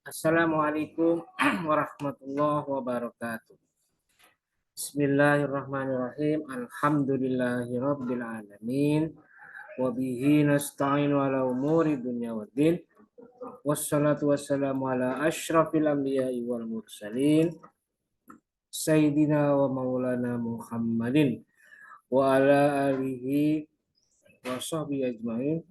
Assalamualaikum warahmatullahi wabarakatuh. Bismillahirrahmanirrahim. Alhamdulillahirabbil alamin. Wa bihi nasta'inu ala umuri dunya waddin. Wassalatu wassalamu ala asyrafil anbiya'i wal mursalin. Sayyidina wa maulana Muhammadin wa ala alihi wa sahbihi ajma'in.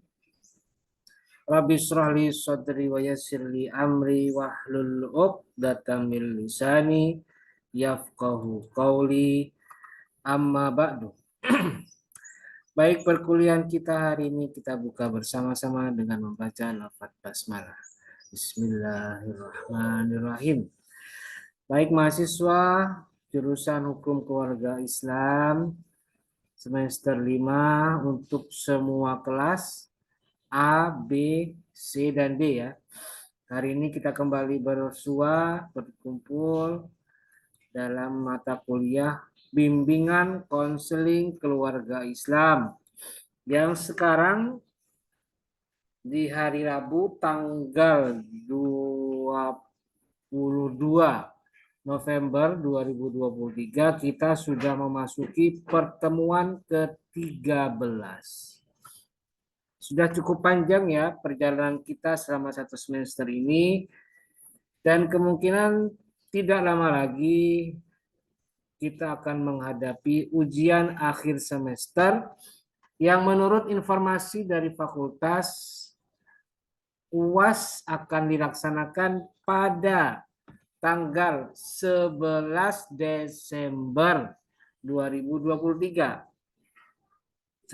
Rabbi shrah li sadri wa yassir li amri wahlul 'uqdatam min lisani yafqahu qawli, amma ba'du. Baik, perkuliahan kita hari ini kita buka bersama-sama dengan membaca lafaz basmalah. Bismillahirrahmanirrahim. Baik mahasiswa jurusan Hukum Keluarga Islam semester 5 untuk semua kelas A, B, C, dan D ya. Hari ini kita kembali berkumpul dalam mata kuliah Bimbingan Konseling Keluarga Islam yang sekarang di hari Rabu tanggal 22 November 2023 kita sudah memasuki pertemuan ke-13. Sudah cukup panjang ya perjalanan kita selama satu semester ini, dan kemungkinan tidak lama lagi kita akan menghadapi ujian akhir semester yang menurut informasi dari fakultas UAS akan dilaksanakan pada tanggal 11 Desember 2023.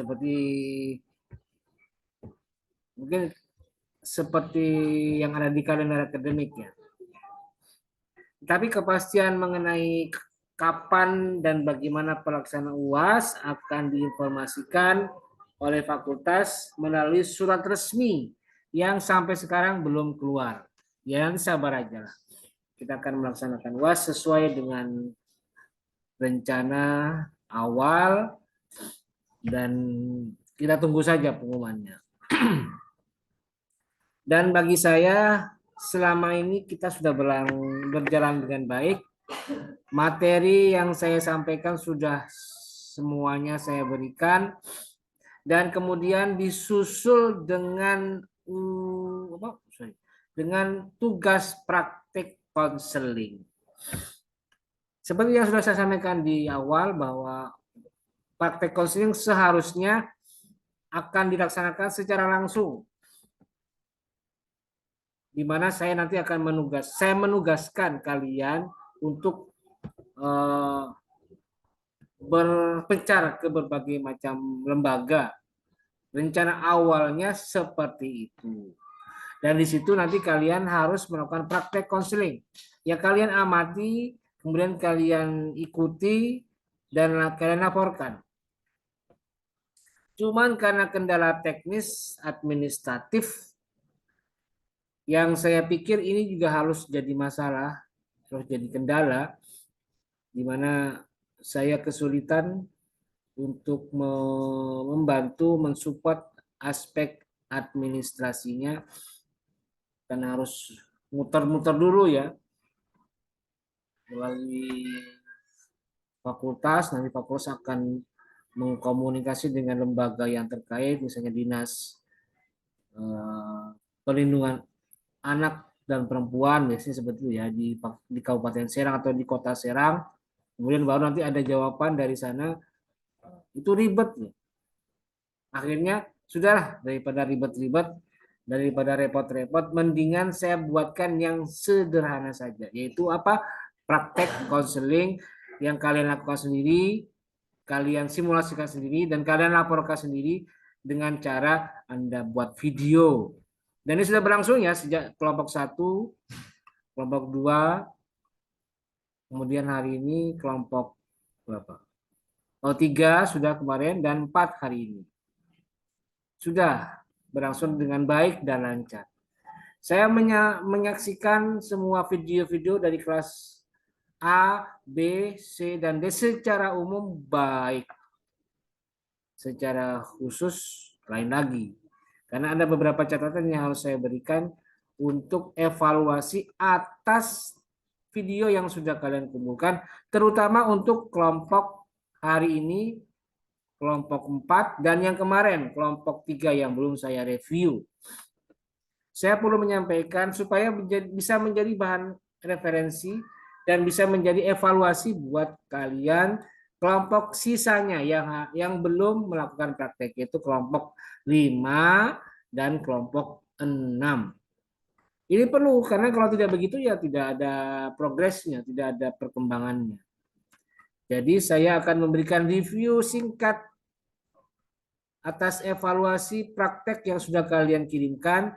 Mungkin seperti yang ada di kalender akademiknya. Tapi kepastian mengenai kapan dan bagaimana pelaksanaan UAS akan diinformasikan oleh fakultas melalui surat resmi yang sampai sekarang belum keluar. Ya, sabar aja lah. Kita akan melaksanakan UAS sesuai dengan rencana awal dan kita tunggu saja pengumumannya. Dan bagi saya selama ini kita sudah berjalan dengan baik. Materi yang saya sampaikan sudah semuanya saya berikan, dan kemudian disusul dengan tugas praktik konseling. Seperti yang sudah saya sampaikan di awal bahwa praktek konseling seharusnya akan dilaksanakan secara langsung, di mana saya nanti akan menugaskan kalian untuk berpencar ke berbagai macam lembaga. Rencana awalnya seperti itu. Dan di situ nanti kalian harus melakukan praktek konseling. Ya kalian amati, kemudian kalian ikuti, dan kalian laporkan. Cuman karena kendala teknis administratif, yang saya pikir ini juga harus jadi masalah, harus jadi kendala, di mana saya kesulitan untuk membantu mensupport aspek administrasinya, karena harus muter-muter dulu ya melalui fakultas. Nanti fakultas akan mengkomunikasi dengan lembaga yang terkait, misalnya dinas perlindungan anak dan perempuan biasanya seperti itu ya, di Kabupaten Serang atau di Kota Serang. Kemudian baru nanti ada jawaban dari sana. Itu ribet ya. Akhirnya sudahlah, daripada ribet-ribet, daripada repot-repot, mendingan saya buatkan yang sederhana saja, yaitu apa? Praktek konseling yang kalian lakukan sendiri, kalian simulasikan sendiri, dan kalian laporkan sendiri dengan cara Anda buat video. Dan ini sudah berlangsung ya sejak kelompok 1, kelompok 2, kemudian hari ini kelompok berapa? 3 sudah kemarin, dan 4 hari ini. Sudah berlangsung dengan baik dan lancar. Saya menyaksikan semua video-video dari kelas A, B, C, dan D secara umum baik. Secara khusus lain lagi. Karena ada beberapa catatan yang harus saya berikan untuk evaluasi atas video yang sudah kalian kumpulkan, terutama untuk kelompok hari ini, kelompok 4, dan yang kemarin, kelompok 3 yang belum saya review. Saya perlu menyampaikan supaya bisa menjadi bahan referensi dan bisa menjadi evaluasi buat kalian kelompok sisanya yang belum melakukan praktek, yaitu kelompok 5 dan kelompok 6. Ini perlu karena kalau tidak begitu ya tidak ada progresnya, tidak ada perkembangannya. Jadi saya akan memberikan review singkat atas evaluasi praktek yang sudah kalian kirimkan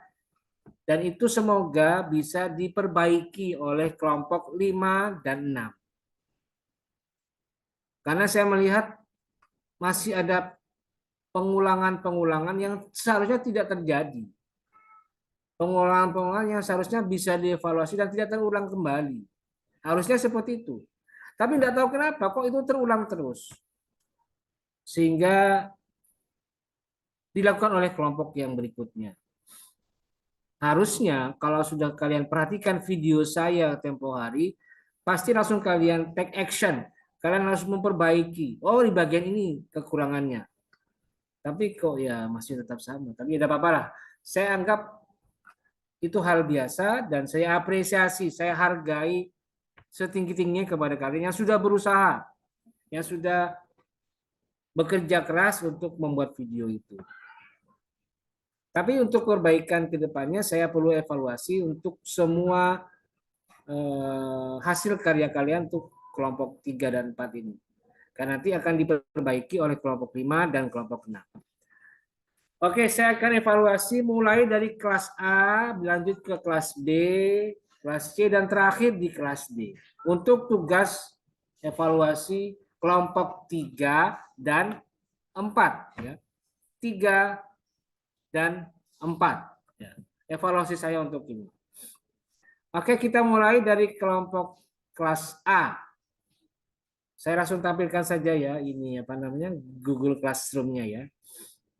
dan itu semoga bisa diperbaiki oleh kelompok 5 dan 6. Karena saya melihat masih ada pengulangan-pengulangan yang seharusnya tidak terjadi. Pengulangan-pengulangan yang seharusnya bisa dievaluasi dan tidak terulang kembali. Harusnya seperti itu. Tapi tidak tahu kenapa kok itu terulang terus. Sehingga dilakukan oleh kelompok yang berikutnya. Harusnya kalau sudah kalian perhatikan video saya tempo hari, pasti langsung kalian take action. Kalian harus memperbaiki. Oh, di bagian ini kekurangannya. Tapi kok ya masih tetap sama. Tapi tidak apa-apa lah. Saya anggap itu hal biasa dan saya apresiasi, saya hargai setinggi-tingginya kepada kalian yang sudah berusaha, yang sudah bekerja keras untuk membuat video itu. Tapi untuk perbaikan ke depannya saya perlu evaluasi untuk semua hasil karya kalian untuk kelompok 3 dan 4 ini. Karena nanti akan diperbaiki oleh kelompok 5 dan kelompok 6. Oke, saya akan evaluasi mulai dari kelas A, lanjut ke kelas B, kelas C, dan terakhir di kelas D. Untuk tugas evaluasi kelompok 3 dan 4. Ya. 3 dan 4. Ya. Evaluasi saya untuk ini. Oke, kita mulai dari kelompok kelas A. Saya langsung tampilkan saja ya, ini apa namanya, Google Classroom-nya ya.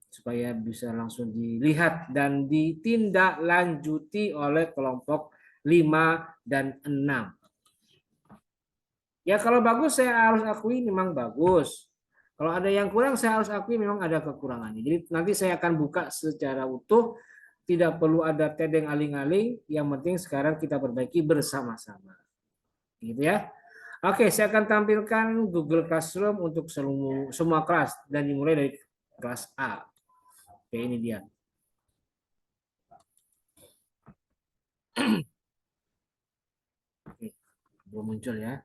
Supaya bisa langsung dilihat dan ditindaklanjuti oleh kelompok 5 dan 6. Ya kalau bagus saya harus akui memang bagus. Kalau ada yang kurang saya harus akui memang ada kekurangannya. Jadi nanti saya akan buka secara utuh, tidak perlu ada tedeng aling-aling, yang penting sekarang kita perbaiki bersama-sama. Gitu ya. Oke, saya akan tampilkan Google Classroom untuk semua kelas dan dimulai dari kelas A. Oke, ini dia. Oke, belum muncul ya.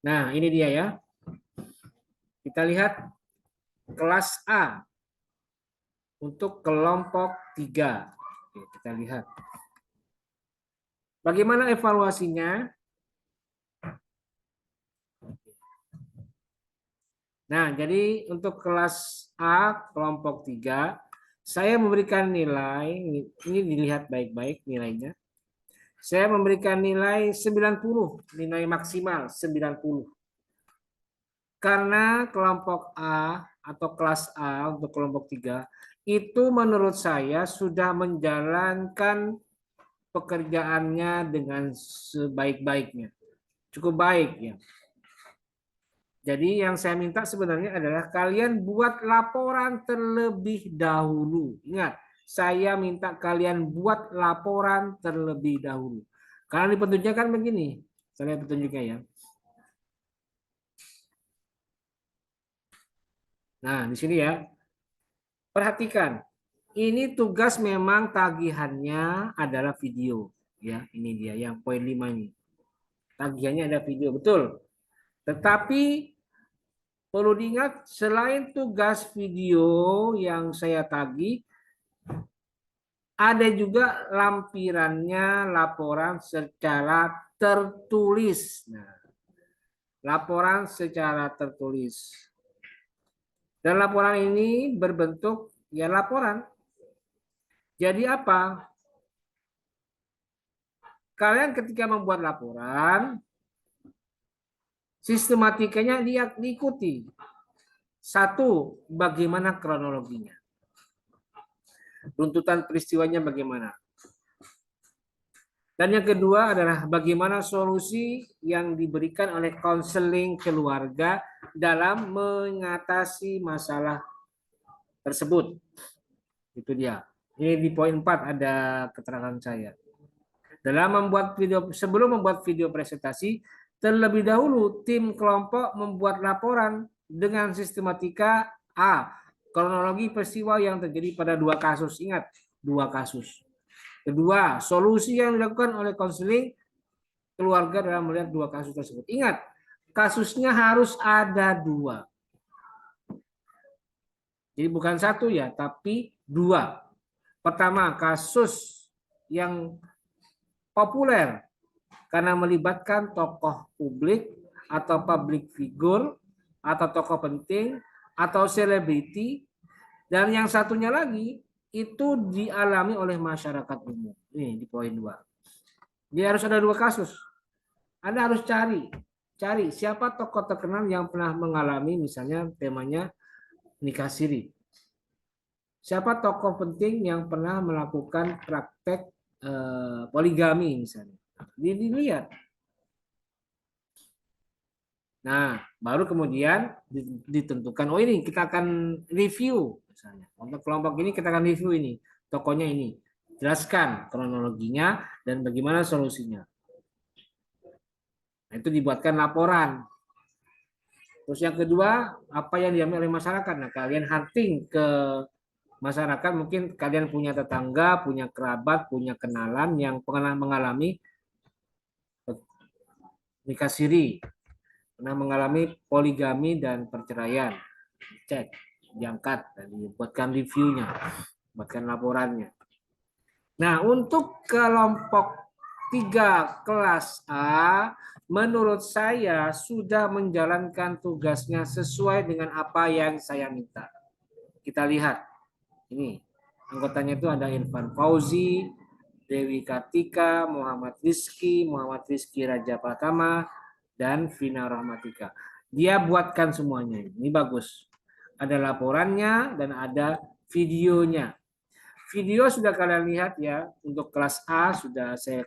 Nah, ini dia ya. Kita lihat kelas A untuk kelompok 3. Oke, kita lihat. Bagaimana evaluasinya? Nah, jadi untuk kelas A kelompok 3, saya memberikan nilai, ini dilihat baik-baik nilainya. Saya memberikan nilai 90, nilai maksimal 90. Karena kelompok A atau kelas A untuk kelompok 3 itu menurut saya sudah menjalankan pekerjaannya dengan sebaik-baiknya. Cukup baik ya. Jadi yang saya minta sebenarnya adalah kalian buat laporan terlebih dahulu. Ingat, saya minta kalian buat laporan terlebih dahulu. Karena di petunjuknya kan begini. Saya lihat petunjuknya ya. Nah, di sini ya. Perhatikan. Ini tugas memang tagihannya adalah video. Ya, ini dia yang poin 5 ini. Tagihannya ada video, betul. Tetapi perlu diingat, selain tugas video yang saya tagih, ada juga lampirannya laporan secara tertulis. Nah, laporan secara tertulis. Dan laporan ini berbentuk ya laporan. Jadi apa? Kalian ketika membuat laporan, sistematikanya diikuti. Satu, bagaimana kronologinya? Runtutan peristiwanya bagaimana? Dan yang kedua adalah bagaimana solusi yang diberikan oleh konseling keluarga dalam mengatasi masalah tersebut. Itu dia. Ini di poin 4 ada keterangan saya. Dalam membuat video, sebelum membuat video presentasi, terlebih dahulu tim kelompok membuat laporan dengan sistematika A. Kronologi peristiwa yang terjadi pada dua kasus. Ingat, dua kasus. Kedua, solusi yang dilakukan oleh konseling keluarga dalam melihat dua kasus tersebut. Ingat, kasusnya harus ada dua. Jadi bukan satu ya, tapi dua. Pertama, kasus yang populer karena melibatkan tokoh publik atau public figure atau tokoh penting atau selebriti, dan yang satunya lagi itu dialami oleh masyarakat umum. Ini di poin 2. Jadi harus ada dua kasus. Anda harus cari siapa tokoh terkenal yang pernah mengalami, misalnya temanya nikah siri. Siapa tokoh penting yang pernah melakukan praktek poligami misalnya. Dilihat. Nah, baru kemudian ditentukan, oh ini kita akan review misalnya. Untuk kelompok ini kita akan review ini, tokohnya ini. Jelaskan kronologinya dan bagaimana solusinya. Nah, itu dibuatkan laporan. Terus yang kedua, apa yang diambil oleh masyarakat. Nah, kalian hunting ke masyarakat, mungkin kalian punya tetangga, punya kerabat, punya kenalan yang pernah mengalami nikah siri, pernah mengalami poligami dan perceraian. Cek, diangkat, dan dibuatkan reviewnya, buatkan laporannya. Nah, untuk kelompok 3 kelas A, menurut saya sudah menjalankan tugasnya sesuai dengan apa yang saya minta. Kita lihat, ini anggotanya itu ada Irfan Fauzi, Dewi Kartika, Muhammad Rizky Raja Pratama, dan Vina Rahmatika. Dia buatkan semuanya. Ini bagus. Ada laporannya dan ada videonya. Video sudah kalian lihat ya, untuk kelas A sudah saya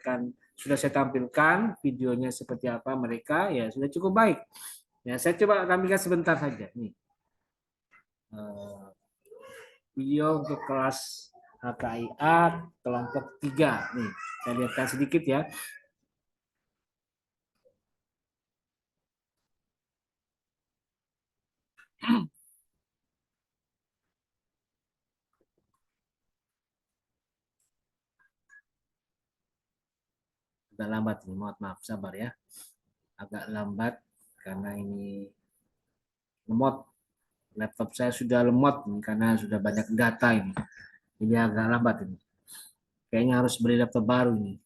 tampilkan videonya seperti apa mereka, ya sudah cukup baik. Ya, saya coba tampilkan sebentar saja nih. Video untuk kelas HKIA kelompok 3 nih. Saya lihatkan sedikit ya. Agak lambat nih, maaf sabar ya. Agak lambat karena ini lemot. Laptop saya sudah lemot nih, karena sudah banyak data ini. Jadi agak lambat ini. Kayaknya harus beli laptop baru ini.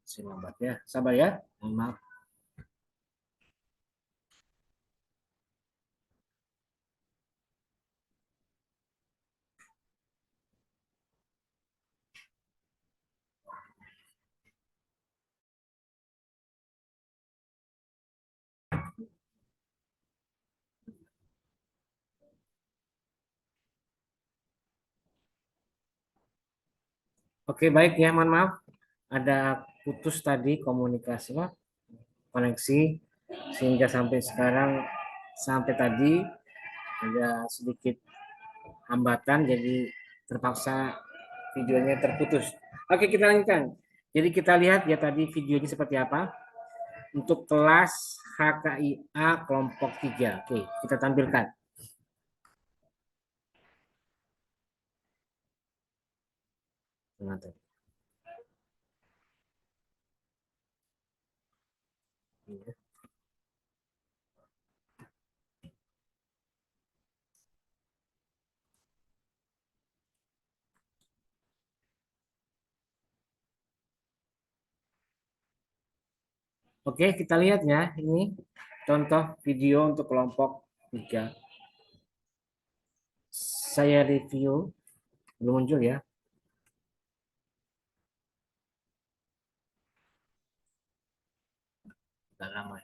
Masih lambat ya. Sabar ya. Mohon maaf. Oke, baik ya, mohon maaf. Ada putus tadi komunikasi, koneksi, sehingga sampai sekarang, sampai tadi ada sedikit hambatan, jadi terpaksa videonya terputus. Oke, kita lanjutkan. Jadi kita lihat ya tadi videonya seperti apa. Untuk kelas HKIA kelompok 3. Oke, kita tampilkan. Oke, kita lihat ya. Ini contoh video untuk kelompok 3. Saya review, belum muncul ya. Agak lama.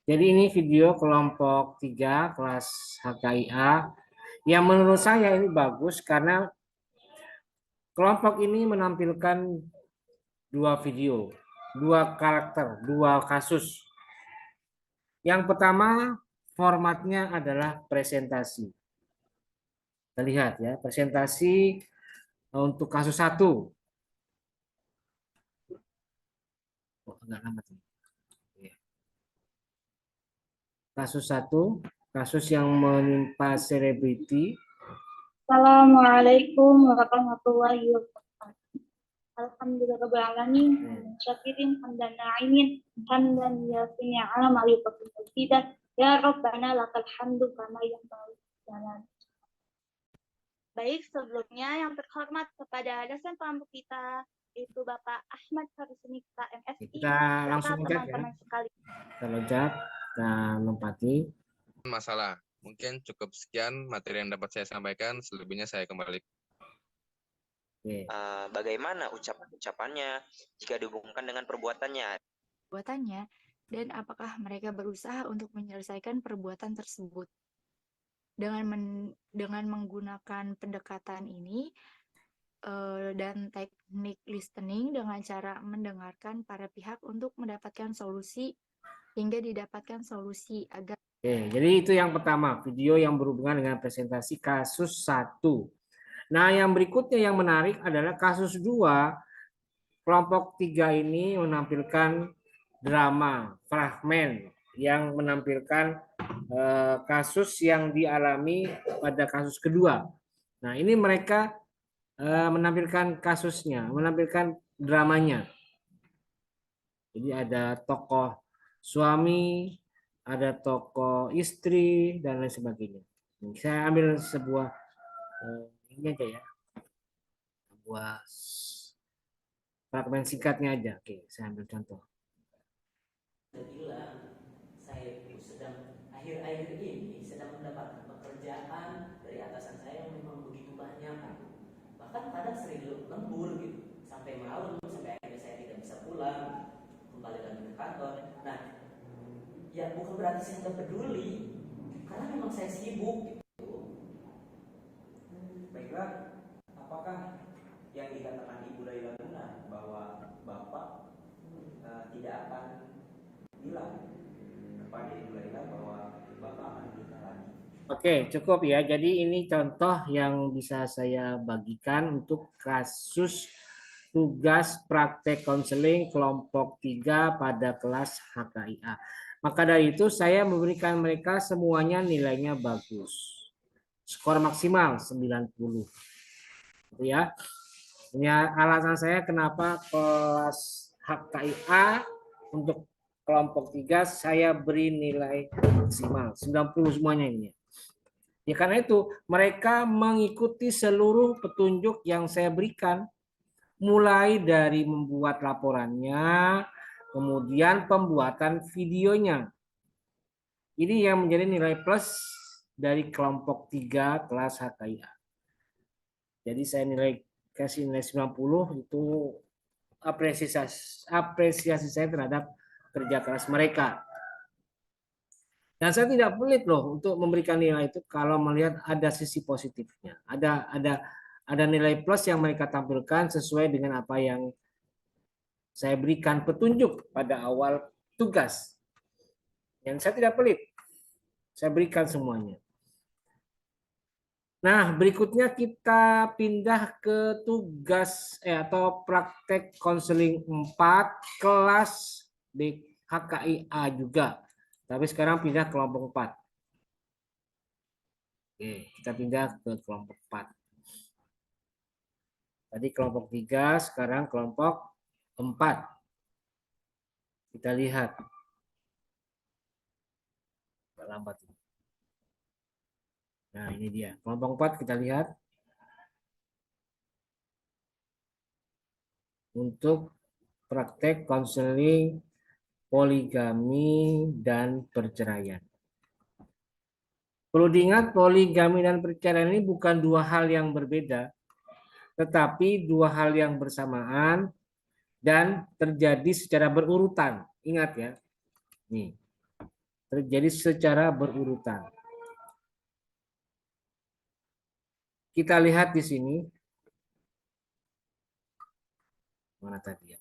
Jadi ini video kelompok 3 kelas HKIA yang menurut saya ini bagus karena kelompok ini menampilkan dua video, dua karakter, dua kasus. Yang pertama formatnya adalah presentasi. Kita lihat ya, presentasi untuk kasus 1. Oh, enggak lama tuh. Kasus 1, kasus yang menimpa selebriti. Assalamualaikum warahmatullahi wabarakatuh. Alhamdulillah alamin. Syakirin hamdan na'imin hamdan yasini ala ma'rifatul mufidan. Ya Rabbana lakal hamdu kama yang jalan. Baik, sebelumnya yang terhormat kepada dosen kelompok kita itu Bapak Ahmad Harisnika MSI Kita langsung serta teman-teman sekali. Kita loncat, kita lompati. Masalah. Mungkin cukup sekian materi yang dapat saya sampaikan. Selebihnya saya kembali. Bagaimana ucapan-ucapannya jika dihubungkan dengan perbuatannya? Dan apakah mereka berusaha untuk menyelesaikan perbuatan tersebut. Dengan menggunakan pendekatan ini dan teknik listening dengan cara mendengarkan para pihak untuk mendapatkan solusi hingga didapatkan solusi agar. Oke, jadi itu yang pertama, video yang berhubungan dengan presentasi kasus 1. Nah, yang berikutnya yang menarik adalah kasus 2. Kelompok 3 ini menampilkan drama, fragmen yang menampilkan kasus yang dialami pada kasus kedua. Nah, ini mereka menampilkan kasusnya, menampilkan dramanya. Jadi ada tokoh suami, ada tokoh istri, dan lain sebagainya. Saya ambil sebuah ini aja ya, sebuah fragmen singkatnya aja. Oke, saya ambil contoh. Saya sedang akhir-akhir ini sedang mendapatkan pekerjaan dari atasan saya yang memang begitu banyak, bahkan kadang sering lembur gitu sampai malam, sampai akhirnya saya tidak bisa pulang kembali lagi ke kantor. Nah, ya bukan berarti saya tidak peduli, karena memang saya sibuk gitu. Baiklah, apakah yang dikatakan Ibu Laila benar bahwa Bapak tidak akan bilang kepada Ibu Laila bahwa Bapak akan menikah lagi? Oke, cukup ya. Jadi ini contoh yang bisa saya bagikan untuk kasus tugas praktek konseling kelompok 3 pada kelas HKIA. Maka dari itu saya memberikan mereka semuanya nilainya bagus. Skor maksimal 90. Gitu ya. Ini alasan saya kenapa kelas HKIA untuk kelompok 3 saya beri nilai maksimal 90 semuanya ini. Ya karena itu mereka mengikuti seluruh petunjuk yang saya berikan. Mulai dari membuat laporannya, kemudian pembuatan videonya. Ini yang menjadi nilai plus dari kelompok 3 kelas HKIA. Jadi saya kasih nilai 90 itu apresiasi saya terhadap kerja keras mereka. Dan saya tidak pelit loh untuk memberikan nilai itu kalau melihat ada sisi positifnya. Ada nilai plus yang mereka tampilkan sesuai dengan apa yang saya berikan petunjuk pada awal tugas. Yang saya tidak pelit. Saya berikan semuanya. Nah, berikutnya kita pindah ke tugas atau praktek konseling 4 kelas di HKIA juga. Tapi sekarang pindah kelompok 4. Oke, kita pindah ke kelompok 4. Tadi kelompok 3, sekarang kelompok 4. Kita lihat. Lambat. Nah, ini dia. Kelompok 4 kita lihat. Untuk praktek konseling poligami dan perceraian. Perlu diingat, poligami dan perceraian ini bukan dua hal yang berbeda, tetapi dua hal yang bersamaan dan terjadi secara berurutan. Ingat ya, nih, terjadi secara berurutan. Kita lihat di sini, mana tadi ya?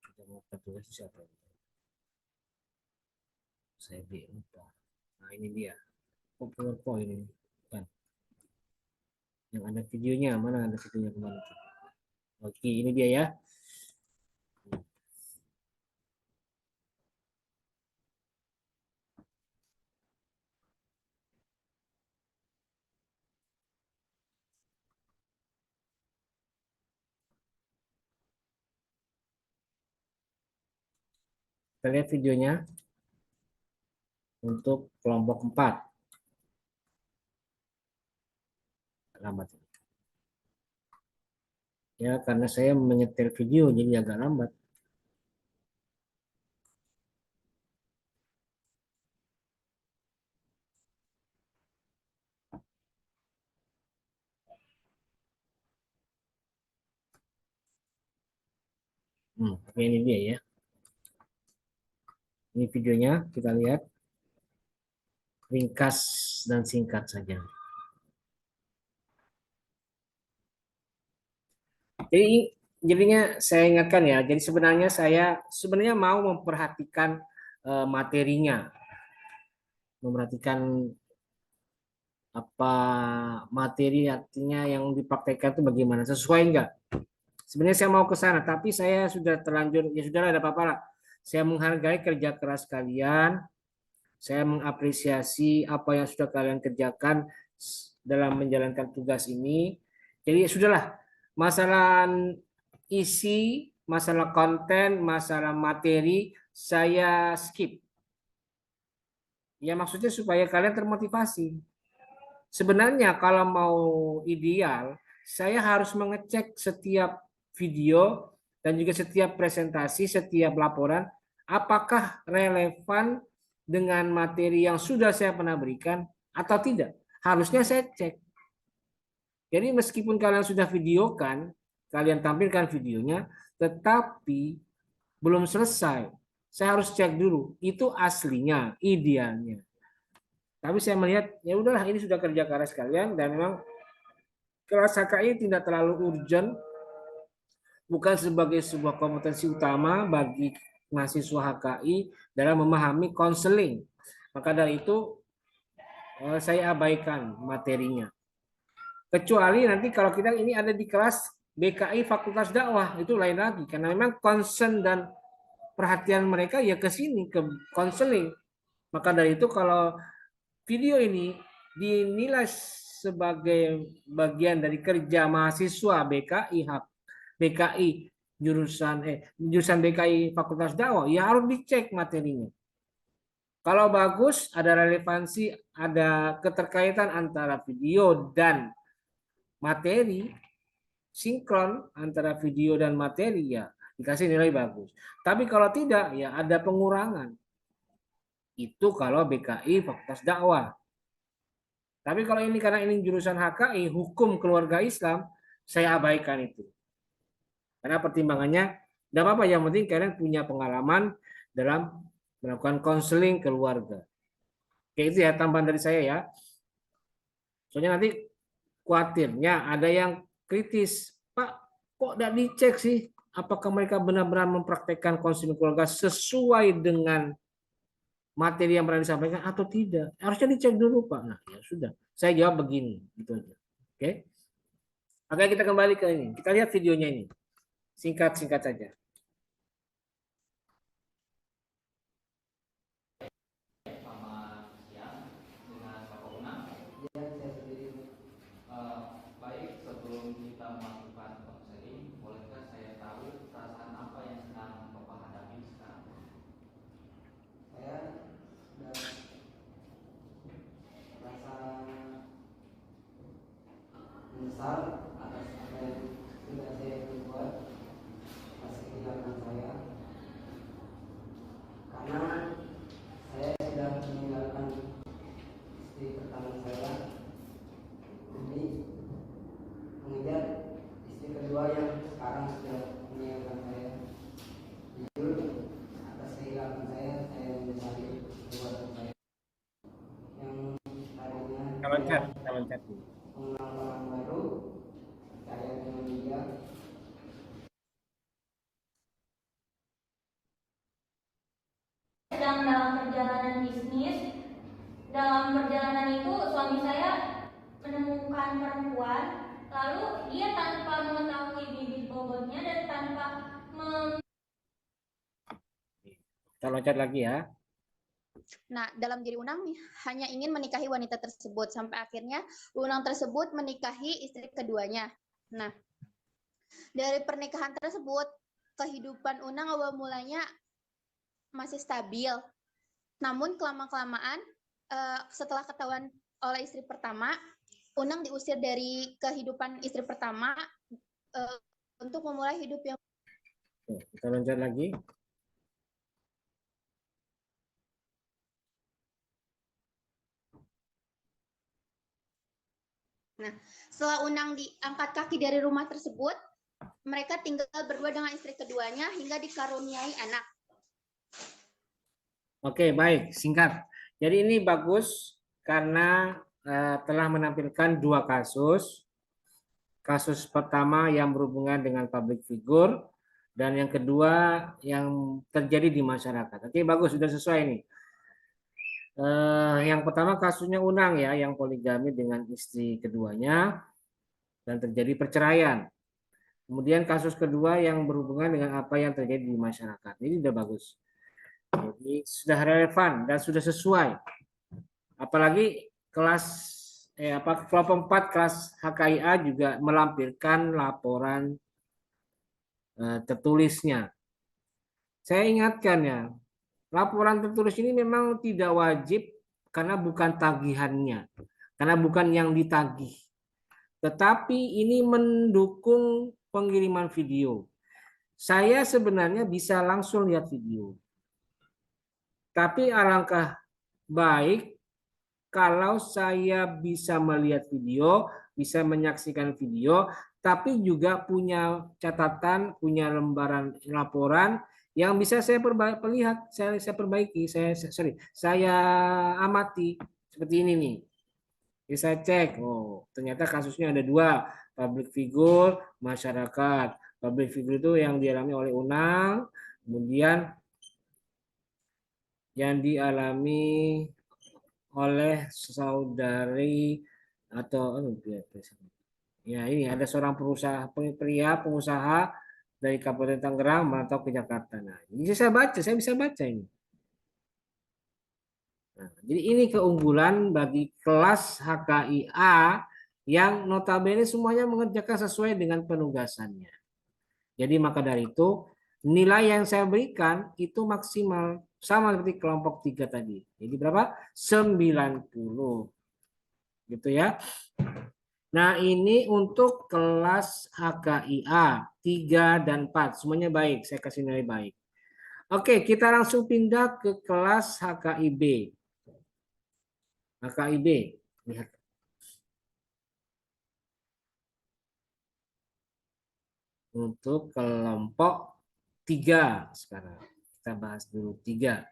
Kita mau tugas siapa? Saya lupa. Nah, ini dia. PowerPoint ini. Kan. Yang ada videonya, mana ada videonya kemarin? Oke, ini dia ya. Kita lihat videonya untuk kelompok 4. Lambat. Ya, karena saya menyetel video jadi agak lambat. Oke, ini dia ya. Ini videonya, kita lihat. Ringkas dan singkat saja. Jadi jadinya saya ingatkan ya. Jadi sebenarnya saya mau memperhatikan materinya, memperhatikan apa materi artinya yang dipraktekkan itu bagaimana, sesuai enggak. Sebenarnya saya mau ke sana, tapi saya sudah terlanjur, ya sudah ada apa-apa lah. Saya menghargai kerja keras kalian, saya mengapresiasi apa yang sudah kalian kerjakan dalam menjalankan tugas ini. Jadi ya sudahlah, masalah isi, masalah konten, masalah materi, saya skip. Ya maksudnya supaya kalian termotivasi. Sebenarnya kalau mau ideal, saya harus mengecek setiap video dan juga setiap presentasi, setiap laporan, apakah relevan dengan materi yang sudah saya pernah berikan atau tidak. Harusnya saya cek. Jadi meskipun kalian sudah videokan, kalian tampilkan videonya, tetapi belum selesai. Saya harus cek dulu, itu aslinya, idealnya. Tapi saya melihat, ya udahlah ini sudah kerja keras kalian dan memang kelas HKI tidak terlalu urgent, bukan sebagai sebuah kompetensi utama bagi mahasiswa HKI dalam memahami konseling. Maka dari itu saya abaikan materinya. Kecuali nanti kalau kita ini ada di kelas BKI Fakultas Dakwah, itu lain lagi. Karena memang concern dan perhatian mereka ya ke sini, ke konseling. Maka dari itu kalau video ini dinilai sebagai bagian dari kerja mahasiswa BKI jurusan BKI Fakultas Dakwah, ya harus dicek materinya. Kalau bagus, ada relevansi, ada keterkaitan antara video dan materi, sinkron antara video dan materi, ya dikasih nilai bagus. Tapi kalau tidak, ya ada pengurangan. Itu kalau BKI Fakultas Dakwah. Tapi kalau ini karena ini jurusan HKI, hukum keluarga Islam, saya abaikan itu. Karena pertimbangannya, tidak apa-apa, yang penting kalian punya pengalaman dalam melakukan konseling keluarga. Kayak itu ya tambahan dari saya ya. Soalnya nanti khawatirnya ada yang kritis, Pak, kok tidak dicek sih apakah mereka benar-benar mempraktekkan konseling keluarga sesuai dengan materi yang pernah disampaikan atau tidak. Harusnya dicek dulu, Pak. Nah, ya sudah. Saya jawab begini, gitu aja. Oke. Oke, kita kembali ke ini. Kita lihat videonya ini. Singkat-singkat saja. Selamat siang dengan Bapak Unang. Ya, saya sendiri. Baik, sebelum kita melakukan konseling, bolehkah saya tahu perasaan apa yang sedang Bapak hadapi sekarang? Saya sedang merasa menyesal atas apa yang sudah saya perbuat atas kehilangan saya, karena saya sudah meninggalkan istri pertama saya demi mengejar istri kedua yang sekarang sudah meninggalkan saya. Jujur atas kehilangan saya menyesali perbuatan saya yang tadinya Kita loncat. mengenal orang baru, percaya dengan dia. Sedang dalam perjalanan bisnis. Dalam perjalanan itu suami saya menemukan perempuan, lalu dia tanpa mengetahui bibit bobotnya dan tanpa Kita loncat lagi ya. Nah, dalam diri Unang hanya ingin menikahi wanita tersebut sampai akhirnya Unang tersebut menikahi istri keduanya. Nah, dari pernikahan tersebut kehidupan Unang awal mulanya masih stabil. Namun kelamaan setelah ketahuan oleh istri pertama, Unang diusir dari kehidupan istri pertama untuk memulai hidup yang Kita loncat lagi. Nah, setelah Unang diangkat kaki dari rumah tersebut, mereka tinggal berdua dengan istri keduanya hingga dikaruniai anak. Oke, baik, singkat. Jadi ini bagus karena telah menampilkan dua kasus. Kasus pertama yang berhubungan dengan public figure dan yang kedua yang terjadi di masyarakat. Oke, bagus, sudah sesuai nih. Yang pertama kasusnya Unang ya, yang poligami dengan istri keduanya dan terjadi perceraian. Kemudian kasus kedua yang berhubungan dengan apa yang terjadi di masyarakat. Ini sudah bagus. Jadi sudah relevan dan sudah sesuai. Apalagi kelompok 4 kelas HKIA juga melampirkan laporan tertulisnya. Saya ingatkan ya, laporan tertulis ini memang tidak wajib karena bukan tagihannya, karena bukan yang ditagih. Tetapi ini mendukung pengiriman video. Saya sebenarnya bisa langsung lihat video. Tapi alangkah baik kalau saya bisa melihat video, bisa menyaksikan video, tapi juga punya catatan, punya lembaran laporan yang bisa saya perlihat, saya perbaiki, saya amati seperti ini nih. Jadi saya cek, oh ternyata kasusnya ada dua, public figure, masyarakat. Public figure itu yang dialami oleh Unang, kemudian yang dialami oleh saudari atau ya ini ada seorang pria pengusaha dari Kabupaten Tangerang merantau ke Jakarta. Nah, ini saya bisa baca ini. Nah, jadi ini keunggulan bagi kelas HKIA yang notabene semuanya mengerjakan sesuai dengan penugasannya. Jadi maka dari itu nilai yang saya berikan itu maksimal sama seperti kelompok 3 tadi. Jadi berapa? 90. Gitu ya. Nah, ini untuk kelas HKIA 3 dan 4. Semuanya baik, saya kasih nilai baik. Oke, kita langsung pindah ke kelas HKIB. HKIB, lihat. Untuk kelompok 3 sekarang. Kita bahas dulu 3.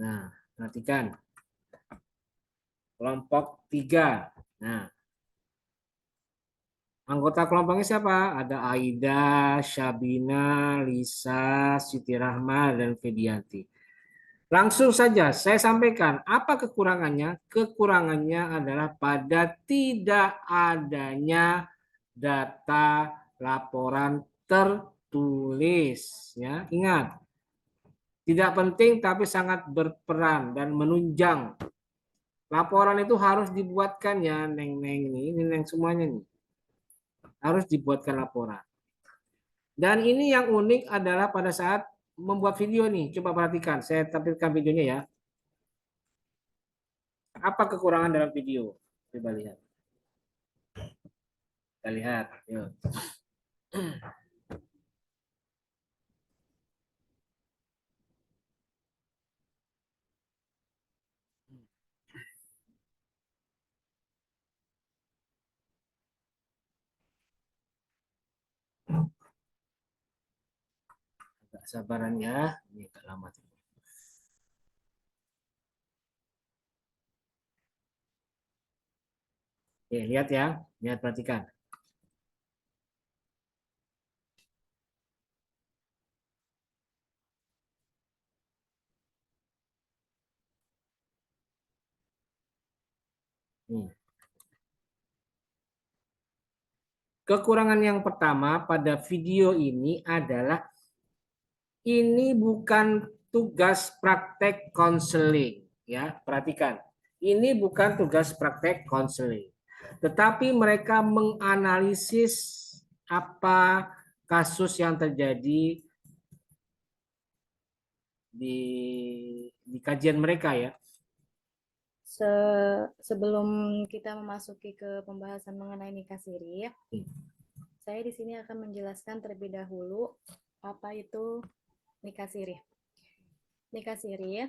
Nah, perhatikan. Kelompok 3. Nah, anggota kelompoknya siapa? Ada Aida, Syabina, Lisa, Siti Rahma, dan Fedianti. Langsung saja saya sampaikan apa kekurangannya. Kekurangannya adalah pada tidak adanya data laporan tertulis. Ya, ingat, tidak penting tapi sangat berperan dan menunjang. Laporan itu harus dibuatkan ya, neng ini neng semuanya nih. Harus dibuatkan laporan. Dan ini yang unik adalah pada saat membuat video nih. Coba perhatikan, saya tampilkan videonya ya. Apa kekurangan dalam video? Coba lihat. Kita lihat. Yuk. Agak sabaran ya. Ini agak lama. Oke, lihat ya. Lihat, perhatikan. Nih. Kekurangan yang pertama pada video ini adalah ini bukan tugas praktek konseling, ya. Perhatikan. Ini bukan tugas praktek konseling. Tetapi mereka menganalisis apa kasus yang terjadi di kajian mereka, ya. Sebelum kita memasuki ke pembahasan mengenai nikah siri, saya di sini akan menjelaskan terlebih dahulu apa itu nikah siri. Nikah siri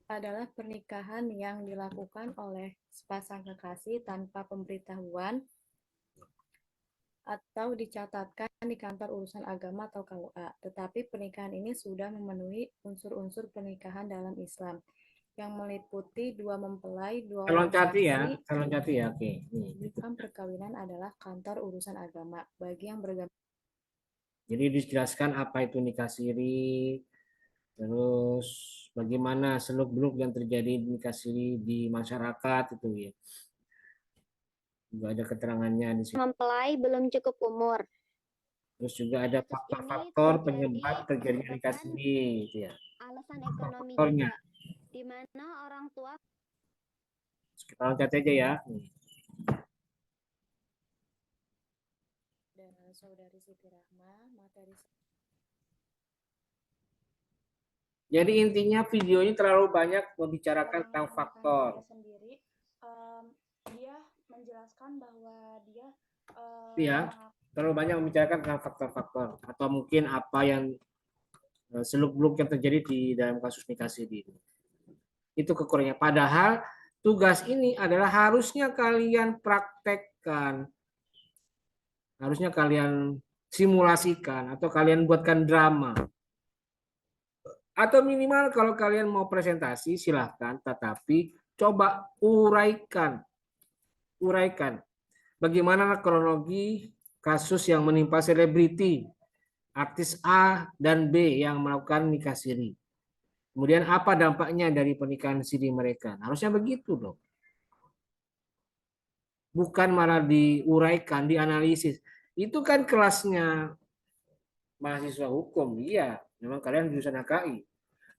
adalah pernikahan yang dilakukan oleh sepasang kekasih tanpa pemberitahuan atau dicatatkan di kantor urusan agama atau KUA. Tetapi pernikahan ini sudah memenuhi unsur-unsur pernikahan dalam Islam yang meliputi dua mempelai, dua orang Loncati saksi. ya, loncati ya. Oke. Kan perkawinan adalah kantor urusan agama bagi yang beragama. Jadi dijelaskan apa itu nikah siri, terus bagaimana seluk-beluk yang terjadi di nikah siri di masyarakat itu, ya. Juga ada keterangannya di sini. Mempelai belum cukup umur. Terus juga ada faktor-faktor penyebab terjadinya nikah siri, itu ya. Alasan ekonomi Faktornya. juga, di mana orang tua. Kita loncat aja ya. Dan saudari Siti Rahma, materi. Jadi intinya video ini terlalu banyak membicarakan tentang faktor. Sendiri, dia menjelaskan bahwa dia Iya, terlalu banyak membicarakan tentang faktor-faktor atau mungkin apa yang seluk-beluk yang terjadi di dalam kasus nikah siri. Itu kekurangannya. Padahal tugas ini adalah harusnya kalian praktekkan. Harusnya kalian simulasikan atau kalian buatkan drama. Atau minimal kalau kalian mau presentasi silahkan, tetapi coba uraikan. Bagaimana kronologi kasus yang menimpa selebriti, artis A dan B yang melakukan nikah siri. Kemudian apa dampaknya dari pernikahan siri mereka? Harusnya begitu dong. Bukan malah diuraikan, dianalisis. Itu kan kelasnya mahasiswa hukum. Iya, memang kalian jurusan HKI.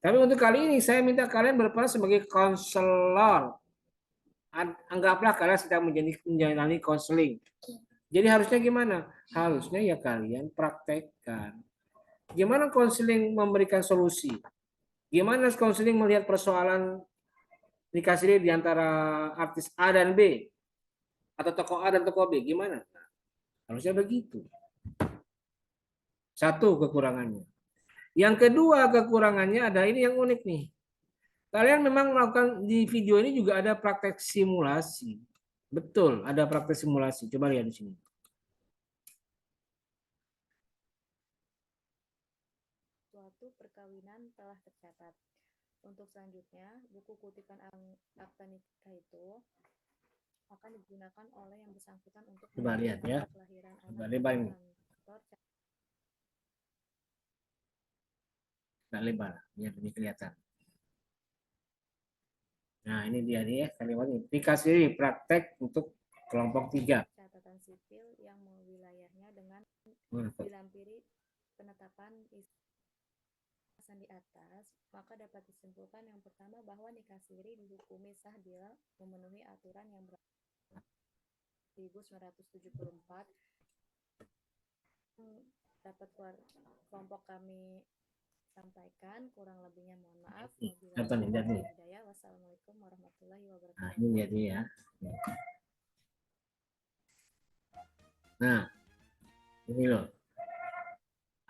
Tapi untuk kali ini saya minta kalian berperan sebagai konselor. Anggaplah kalian sedang menjalani konseling. Jadi harusnya gimana? Harusnya ya kalian praktekkan. Gimana konseling memberikan solusi? Gimana konseling melihat persoalan nikah siri di antara artis A dan B? Atau tokoh A dan tokoh B? Gimana? Harusnya begitu. Satu kekurangannya. Yang kedua kekurangannya ada ini yang unik nih. Kalian memang melakukan di video ini juga ada praktek simulasi. Betul, ada praktek simulasi. Coba lihat di sini. Suatu perkawinan telah tercatat. Untuk selanjutnya, buku kutipan akta nikah itu akan digunakan oleh yang bersangkutan untuk coba lihat ya. Kelahiran coba lebar ini. Nggak lebar, biar ini kelihatan. Nah, ini dia nih ya kalimat ini. Nikah siri praktek untuk kelompok 3. Catatan sipil yang wilayahnya dengan dilampiri penetapan di atas, maka dapat disimpulkan yang pertama bahwa nikah siri dihukumi sah bila memenuhi aturan yang 1974 dapat kelompok kami sampaikan, kurang lebihnya mohon maaf. Wassalamualaikum warahmatullahi wabarakatuh. Nah, ini jadi ya. Nah, ini loh.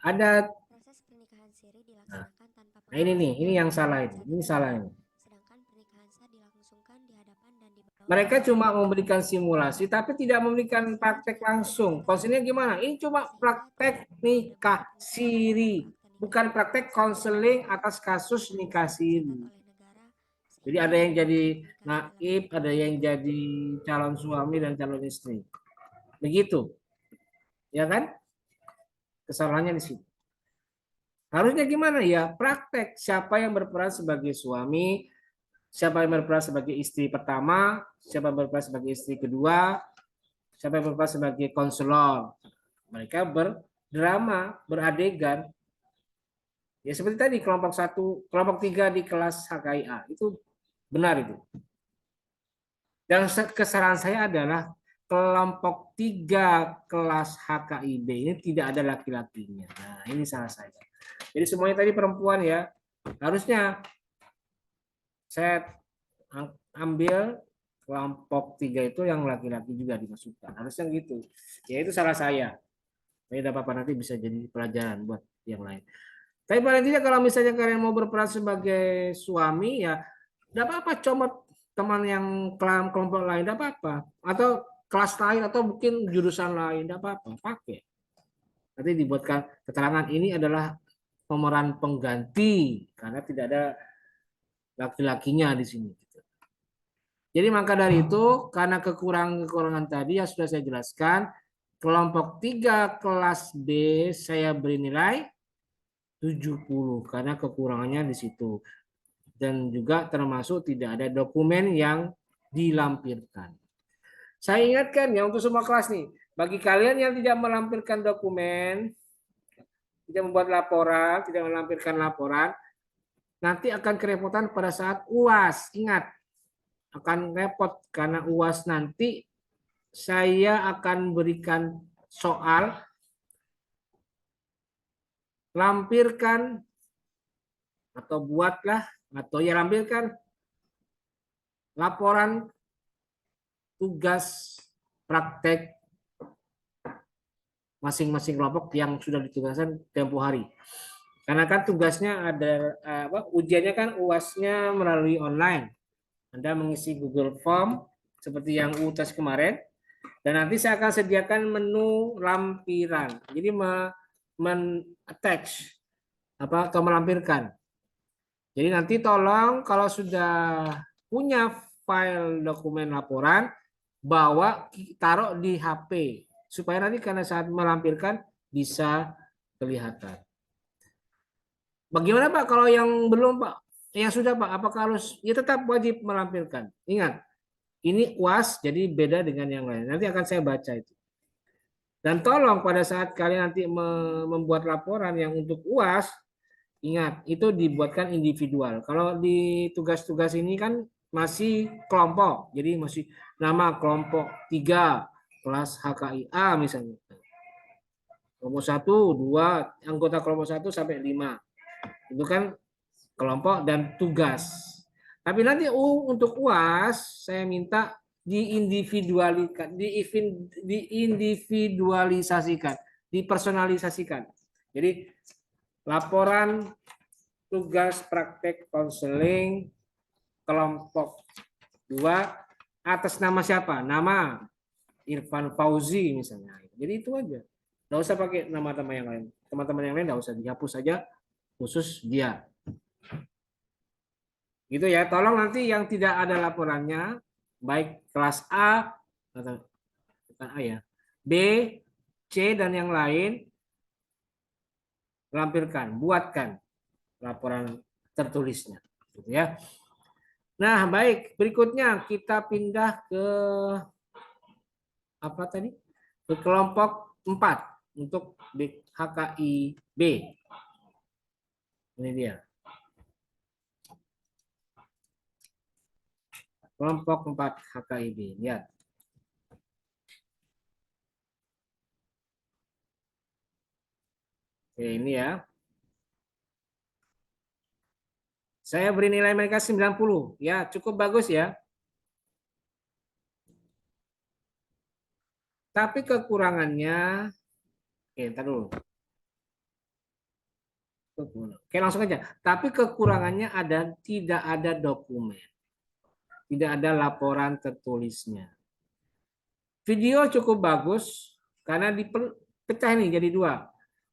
Ada Proses pernikahan siri dilaksanakan tanpa nah ini yang salah ini. Ini salah ini. sedangkan pernikahan sah dilangsungkan di hadapan dan di bawah. Mereka cuma memberikan simulasi tapi tidak memberikan praktek langsung. Konsepnya gimana? Ini cuma praktek nikah siri, bukan praktek konseling atas kasus nikah siri. Jadi ada yang jadi naib, ada yang jadi calon suami dan calon istri. Begitu. Ya kan? Kesalahannya di situ. Harusnya gimana ya? Praktek siapa yang berperan sebagai suami, siapa yang berperan sebagai istri pertama, siapa yang berperan sebagai istri kedua, siapa yang berperan sebagai konselor. Mereka berdrama, beradegan. Ya seperti tadi kelompok 1, kelompok 3 di kelas HKIA. Itu benar itu. Dan kesalahan saya adalah kelompok 3 kelas HKIB ini tidak ada laki-lakinya. Nah, ini salah saya. Jadi semuanya tadi perempuan ya. Harusnya saya ambil kelompok 3 itu yang laki-laki juga dimasukkan. Harusnya gitu. Ya itu salah saya. Tapi tidak apa-apa, nanti bisa jadi pelajaran buat yang lain. Tapi paling tidak kalau misalnya kalian mau berperan sebagai suami ya tidak apa-apa, comot teman yang kelompok lain, tidak apa-apa. Atau kelas lain atau mungkin jurusan lain, tidak apa-apa, pakai. Nanti dibuatkan keterangan ini adalah pemeran pengganti karena tidak ada laki-lakinya di sini. Jadi maka dari itu karena kekurangan tadi yang sudah saya jelaskan, kelompok 3 kelas B saya beri nilai 70 karena kekurangannya di situ. Dan juga termasuk tidak ada dokumen yang dilampirkan. Saya ingatkan ya untuk semua kelas nih, bagi kalian yang tidak melampirkan dokumen, tidak membuat laporan, tidak melampirkan laporan, nanti akan kerepotan pada saat UAS. Ingat, akan repot karena UAS nanti saya akan berikan soal lampirkan atau buatlah atau ya lampirkan laporan tugas praktek masing-masing kelompok yang sudah ditugaskan tempo hari. Karena kan tugasnya ada ujiannya kan UAS-nya melalui online. Anda mengisi Google Form seperti yang UTS kemarin dan nanti saya akan sediakan menu lampiran. Jadi attach atau melampirkan. Jadi nanti tolong kalau sudah punya file dokumen laporan bawa taruh di HP supaya nanti karena saat melampirkan bisa kelihatan. Bagaimana Pak kalau yang belum Pak? Yang sudah Pak, apakah harus? Ya tetap wajib melampirkan. Ingat, ini UAS jadi beda dengan yang lain. Nanti akan saya baca itu. Dan tolong pada saat kalian nanti membuat laporan yang untuk UAS, ingat itu dibuatkan individual. Kalau di tugas-tugas ini kan masih kelompok, jadi masih nama kelompok 3 kelas HKIA misalnya. Kelompok 1, 2, anggota kelompok 1 sampai 5. Itu kan kelompok dan tugas. Tapi nanti untuk UAS saya minta diindividualisasikan, dipersonalisasikan. Jadi laporan tugas praktek konseling kelompok 2 atas nama siapa? Nama Irfan Fauzi misalnya. Jadi itu aja. Nggak usah pakai nama-nama yang lain. Teman-teman yang lain nggak usah dihapus saja, khusus dia. Gitu ya. Tolong nanti yang tidak ada laporannya, baik kelas A atau bukan A ya, B, C dan yang lain, lampirkan, buatkan laporan tertulisnya. Gitu ya. Nah, baik. Berikutnya kita pindah ke apa tadi? Ke kelompok 4 untuk HKIB. Ini dia. Kelompok 4 HKIB. Lihat. Oke, ini ya. Saya beri nilai mereka 90. Ya, cukup bagus ya. Tapi kekurangannya, oke, ntar dulu. Oke, langsung aja. Tapi kekurangannya tidak ada dokumen, tidak ada laporan tertulisnya. Video cukup bagus karena dipecah ini jadi dua.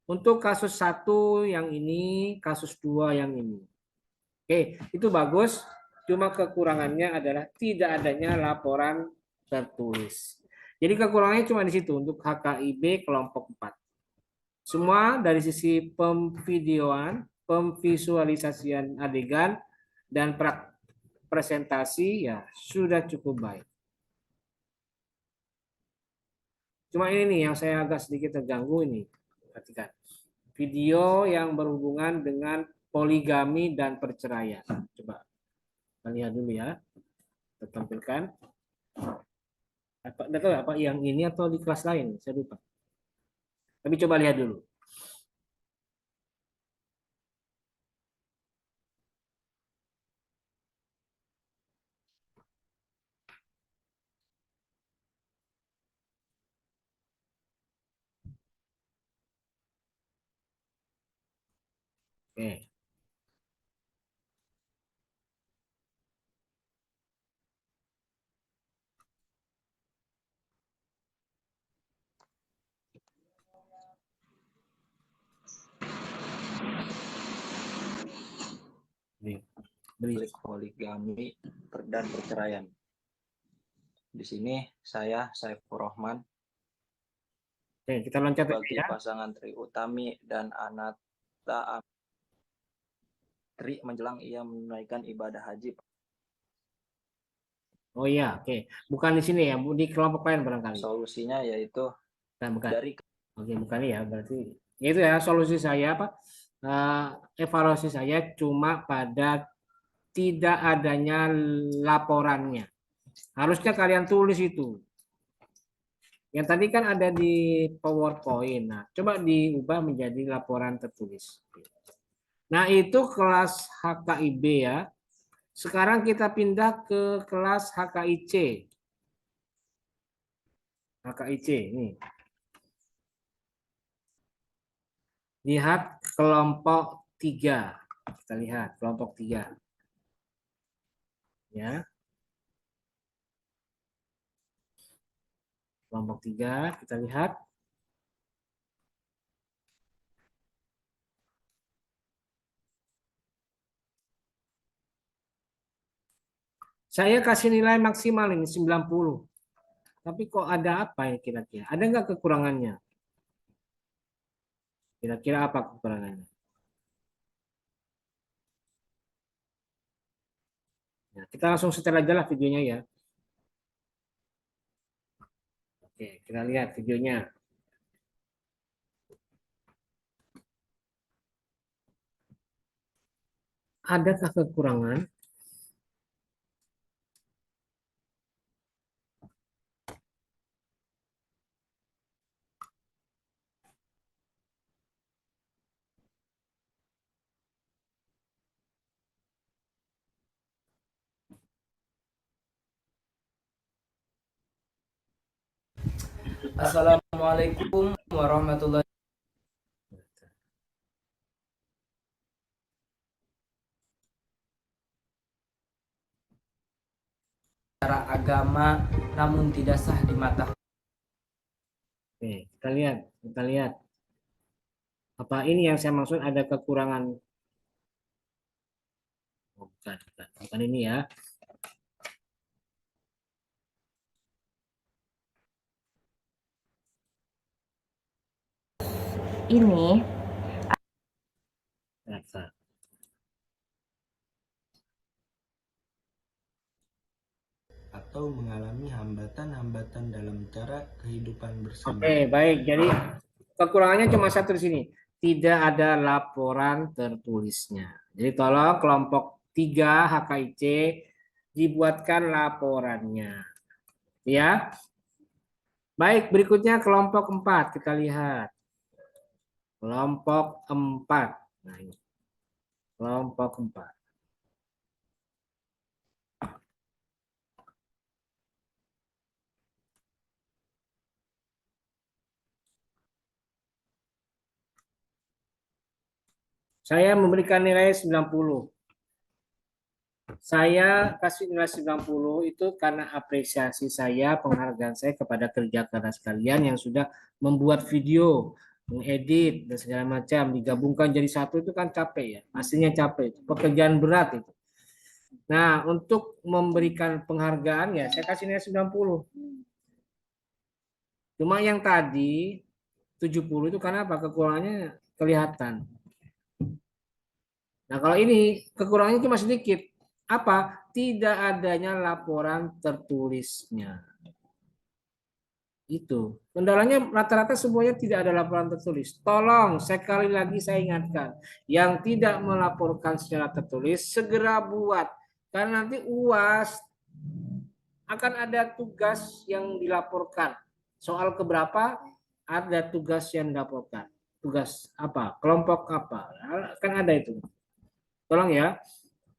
Untuk kasus 1 yang ini, kasus 2 yang ini. Oke, itu bagus. Cuma kekurangannya adalah tidak adanya laporan tertulis. Jadi kekurangannya cuma di situ untuk HKIB kelompok 4. Semua dari sisi pemvideoan, pemvisualisasian adegan, dan presentasi ya sudah cukup baik. Cuma ini nih yang saya agak sedikit terganggu ini. Perhatikan. Video yang berhubungan dengan poligami dan perceraian. Coba kita lihat dulu ya. Kita tampilkan. Apa yang ini atau di kelas lain? Saya lupa. Tapi coba lihat dulu. Oke. Beli poligami dan perceraian. Di sini saya Saifur Rahman. Oke, kita loncat bagi ya. pasangan Tri Utami dan Anata Tri menjelang ia menunaikan ibadah haji. Oh iya, oke. Bukan di sini ya, di kelompok lain barangkali. Solusinya yaitu bukan. dari Oke, bukan ya, berarti itu ya solusi saya apa? Evaluasi saya cuma pada tidak adanya laporannya. Harusnya kalian tulis itu. Yang tadi kan ada di PowerPoint. Nah, coba diubah menjadi laporan tertulis. Nah, itu kelas HKIB ya. Sekarang kita pindah ke kelas HKIC. HKIC ini. Lihat kelompok 3. Kita lihat kelompok 3. Ya. Kelompok 3, kita lihat. Saya kasih nilai maksimal ini 90. Tapi kok ada apa ya kira-kira? Ada nggak kekurangannya? Kira-kira apa kekurangannya? Nah, kita langsung setel aja lah videonya ya. Oke, kita lihat videonya. Adakah kekurangan? Assalamualaikum warahmatullahi secara agama namun tidak sah di mata. Oke, kita lihat. Apa ini yang saya maksud ada kekurangan? Oh, bukan ini ya. Ini atau mengalami hambatan-hambatan dalam cara kehidupan bersama. Oke, baik. Jadi kekurangannya cuma satu di sini. Tidak ada laporan tertulisnya. Jadi tolong kelompok 3 HKIC dibuatkan laporannya. Ya. Baik, berikutnya kelompok 4 kita lihat. Kelompok 4. Nah, ini. Kelompok 4. Saya memberikan nilai 90. Saya kasih nilai 90 itu karena apresiasi saya, penghargaan saya kepada kerja keras kalian yang sudah membuat video, mengedit, dan segala macam. Digabungkan jadi satu itu kan capek ya. Aslinya capek. Itu pekerjaan berat itu. Nah, untuk memberikan penghargaan ya saya kasih nilai 90. Cuma yang tadi 70 itu karena apa? Kekurangannya kelihatan. Nah, kalau ini kekurangannya cuma sedikit. Apa? Tidak adanya laporan tertulisnya. Itu. Kendalanya rata-rata semuanya tidak ada laporan tertulis. Tolong sekali lagi saya ingatkan, yang tidak melaporkan secara tertulis segera buat. Karena nanti UAS akan ada tugas yang dilaporkan. Soal keberapa ada tugas yang dilaporkan. Tugas apa? Kelompok apa? Kan ada itu. Tolong ya.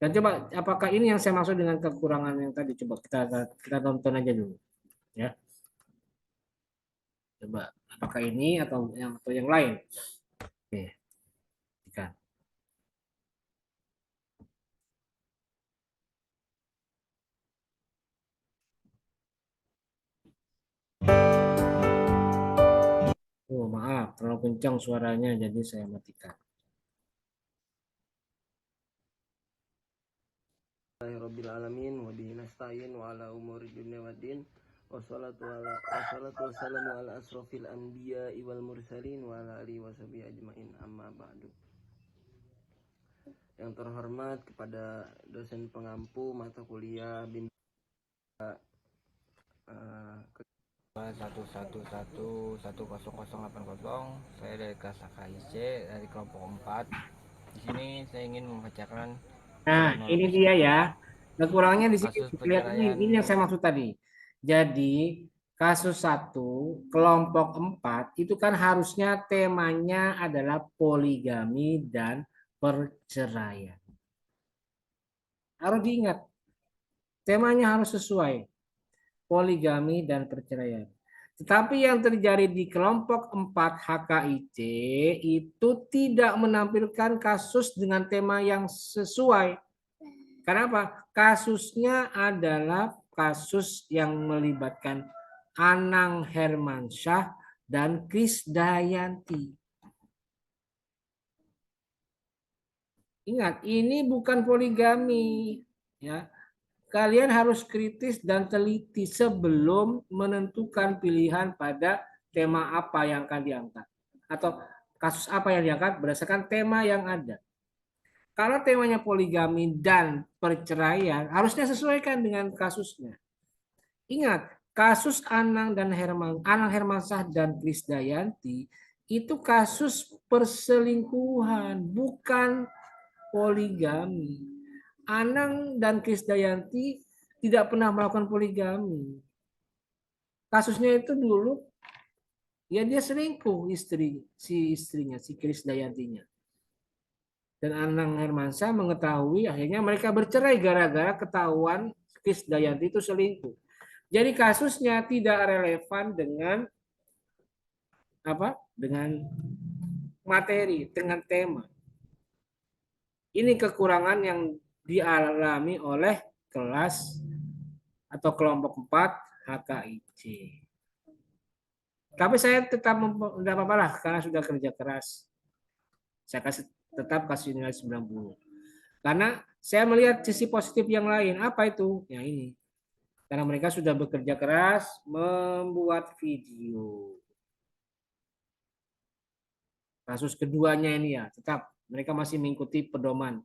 Dan coba apakah ini yang saya maksud dengan kekurangan yang tadi? Coba kita tonton aja dulu, ya. Coba apakah ini atau yang lain? Oke. Ikan. Oh, maaf, terlalu kencang suaranya jadi saya matikan. Rabbil alamin wa bihi nasta'in wa ala umuri dunya waddin wassalatu wassalamu ala asrofil anbiya wal mursalin wa ala alihi washabihi ajmain amma ba'du. Yang terhormat kepada dosen pengampu mata kuliah BIM 1111080, saya dari kelas HKIC dari kelompok 4. Di sini saya ingin membacakan. Nah, ini dia ya. Kekurangannya di sini. Lihat ini yang saya maksud tadi. Jadi, kasus 1, kelompok 4 itu kan harusnya temanya adalah poligami dan perceraian. Harus diingat. Temanya harus sesuai. Poligami dan perceraian. Tetapi yang terjadi di kelompok 4 HKIC itu tidak menampilkan kasus dengan tema yang sesuai. Kenapa? Kasusnya adalah kasus yang melibatkan Anang Hermansyah dan Krisdayanti. Ingat, ini bukan poligami, ya. Kalian harus kritis dan teliti sebelum menentukan pilihan pada tema apa yang akan diangkat. Atau kasus apa yang diangkat berdasarkan tema yang ada. Kalau temanya poligami dan perceraian, harusnya sesuaikan dengan kasusnya. Ingat, kasus Anang Hermansyah dan Krisdayanti itu kasus perselingkuhan, bukan poligami. Anang dan Krisdayanti tidak pernah melakukan poligami. Kasusnya itu dulu, ya dia selingkuh istrinya, si Krisdayantinya. Dan Anang Hermansyah mengetahui, akhirnya mereka bercerai gara-gara ketahuan Krisdayanti itu selingkuh. Jadi kasusnya tidak relevan dengan apa? Dengan materi, dengan tema. Ini kekurangan yang dialami oleh kelas atau kelompok 4 HKIC. Tapi saya tetap tidak apa-apa lah karena sudah kerja keras. Saya tetap kasih nilai 90. Karena saya melihat sisi positif yang lain. Apa itu? Ya ini. Karena mereka sudah bekerja keras membuat video. Kasus keduanya ini ya, tetap mereka masih mengikuti pedoman.